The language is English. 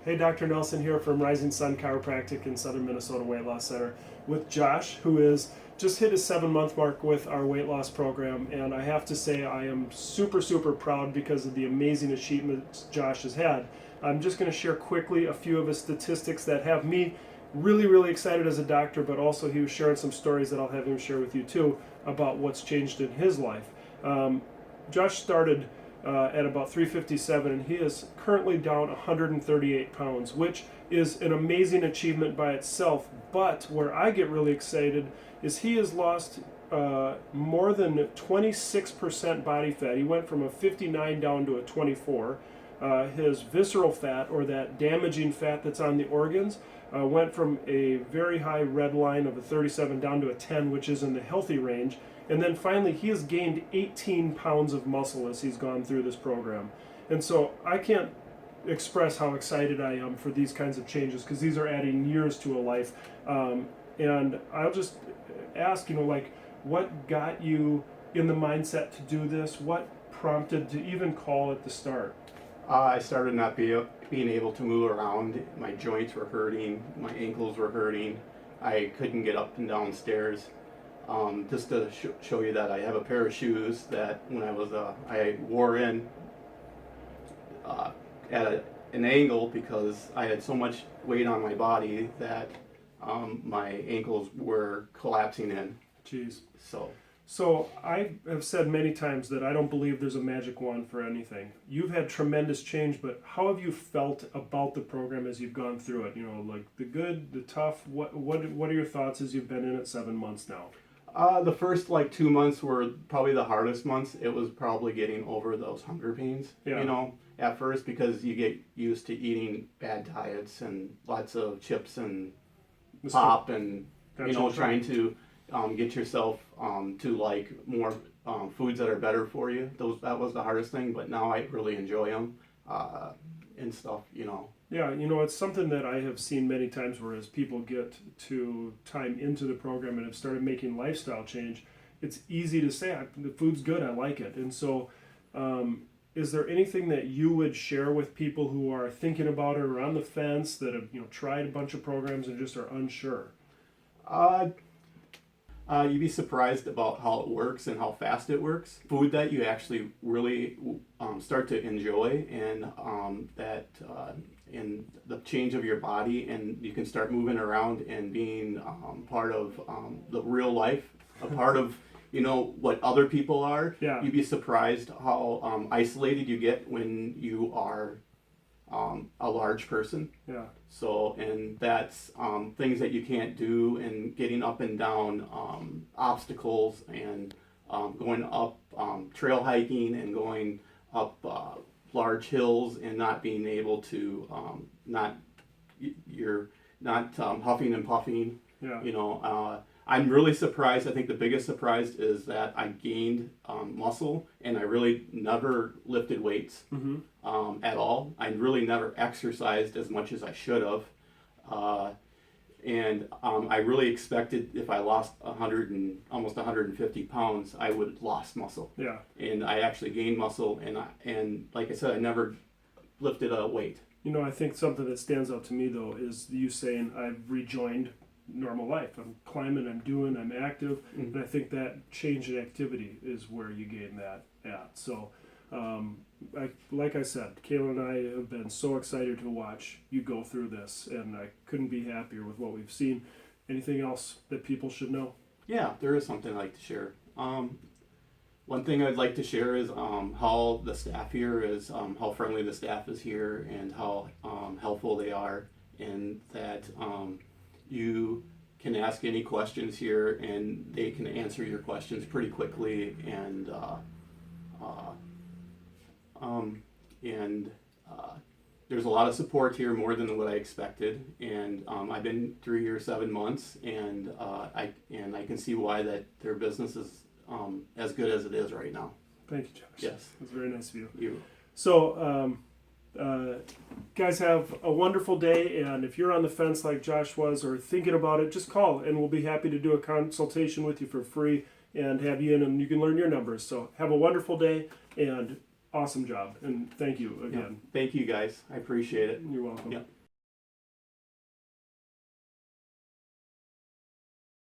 Hey, Dr. Nelson here from Rising Sun Chiropractic in Southern Minnesota Weight Loss Center with Josh, who is just hit his 7-month mark with our weight loss program. And I have to say, I am super, super proud because of the amazing achievements Josh has had. I'm just going to share quickly a few of his statistics that have me really, really excited as a doctor, but also he was sharing some stories that I'll have him share with you too about what's changed in his life. Josh started at about 357, and he is currently down 138 pounds, which is an amazing achievement by itself. But where I get really excited is he has lost more than 26% body fat. He went from a 59 down to a 24. His visceral fat, or that damaging fat that's on the organs, went from a very high red line of a 37 down to a 10, which is in the healthy range. And then finally, he has gained 18 pounds of muscle as he's gone through this program. And so I can't express how excited I am for these kinds of changes, because these are adding years to a life. And I'll just ask, what got you in the mindset to do this? What prompted to even call at the start? I started not being able to move around. My joints were hurting. My ankles were hurting. I couldn't get up and down stairs. Just to show you that I have a pair of shoes that when I wore in at an angle because I had so much weight on my body that my ankles were collapsing in. Jeez. So I have said many times that I don't believe there's a magic wand for anything. You've had tremendous change, but how have you felt about the program as you've gone through it? Like the good, the tough. What are your thoughts as you've been in it 7 months now? the first 2 months were probably the hardest months. It was probably getting over those hunger pains, at first, because you get used to eating bad diets and lots of chips and pop and, trying to get yourself to like more foods that are better for you. That was the hardest thing, but now I really enjoy them and stuff. Yeah, it's something that I have seen many times where as people get to time into the program and have started making lifestyle change, it's easy to say, the food's good, I like it. And so is there anything that you would share with people who are thinking about it or on the fence that have tried a bunch of programs and just are unsure? You'd be surprised about how it works and how fast it works. Food that you actually really start to enjoy, and in the change of your body, and you can start moving around and being part of the real life, a part of what other people are. Yeah. You'd be surprised how isolated you get when you are a large person. Yeah. So, and that's things that you can't do, and getting up and down obstacles, and going up trail hiking, and going up large hills, and not being able to you're not huffing and puffing. Yeah. I'm really surprised. I think the biggest surprise is that I gained muscle, and I really never lifted weights at all. I really never exercised as much as I should have. And I really expected if I lost almost 150 pounds, I would have lost muscle. Yeah. And I actually gained muscle, and like I said, I never lifted a weight. I think something that stands out to me though is you saying I've rejoined normal life. I'm climbing, I'm active, and I think that change in activity is where you gain that at. So, like I said, Kayla and I have been so excited to watch you go through this, and I couldn't be happier with what we've seen. Anything else that people should know? Yeah, there is something I'd like to share. One thing I'd like to share is how the staff here is, how friendly the staff is here, and how helpful they are, and that you can ask any questions here, and they can answer your questions pretty quickly, and there's a lot of support here, more than what I expected. And I've been through here 7 months, and I can see why that their business is as good as it is right now. Thank you, Josh. Yes, that's very nice of you. You. So, guys, have a wonderful day, and if you're on the fence like Josh was or thinking about it, just call and we'll be happy to do a consultation with you for free and have you in, and you can learn your numbers. So have a wonderful day, and awesome job, and thank you again. Thank you guys. I appreciate it. You're welcome. Yep.